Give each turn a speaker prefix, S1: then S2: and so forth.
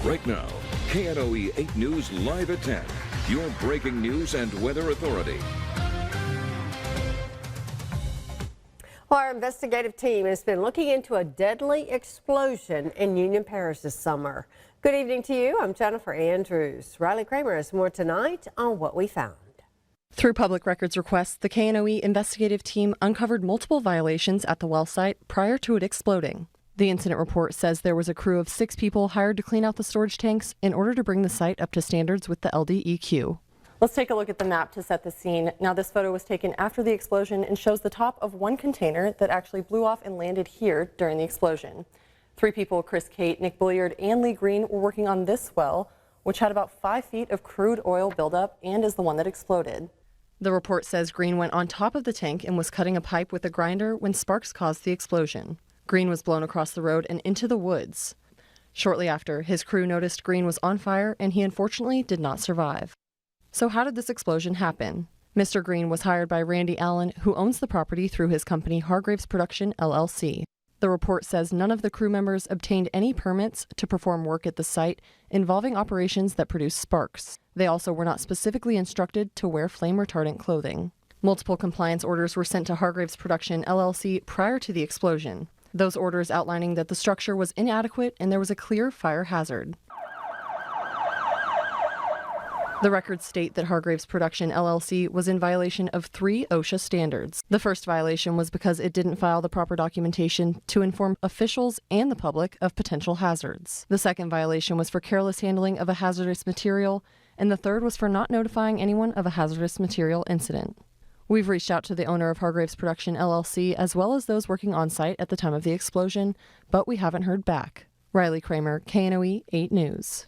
S1: Right now, KNOE 8 News Live at 10, your breaking news and weather authority.
S2: Well, our investigative team has been looking into a deadly explosion in Union Parish this summer. Good evening to you. I'm Jennifer Andrews. Riley Kramer has more tonight on what we found.
S3: Through public records requests, the KNOE investigative team uncovered multiple violations at the well site prior to it exploding. The incident report says there was a crew of 6 people hired to clean out the storage tanks in order to bring the site up to standards with the LDEQ.
S4: Let's take a look at the map to set the scene. Now, this photo was taken after the explosion and shows the top of one container that actually blew off and landed here during the explosion. 3 people, Chris Cate, Nick Billiard, and Lee Green, were working on this well, which had about 5 feet of crude oil buildup and is the one that exploded.
S3: The report says Green went on top of the tank and was cutting a pipe with a grinder when sparks caused the explosion. Green was blown across the road and into the woods. Shortly after, his crew noticed Green was on fire and he unfortunately did not survive. So how did this explosion happen? Mr. Green was hired by Randy Allen, who owns the property through his company Hargraves Production, LLC. The report says none of the crew members obtained any permits to perform work at the site involving operations that produce sparks. They also were not specifically instructed to wear flame-retardant clothing. Multiple compliance orders were sent to Hargraves Production, LLC prior to the explosion. Those orders outlining that the structure was inadequate and there was a clear fire hazard. The records state that Hargraves Production LLC was in violation of 3 OSHA standards. The first violation was because it didn't file the proper documentation to inform officials and the public of potential hazards. The second violation was for careless handling of a hazardous material, and the third was for not notifying anyone of a hazardous material incident. We've reached out to the owner of Hargraves Production LLC as well as those working on site at the time of the explosion, but we haven't heard back. Riley Kramer, KNOE 8 News.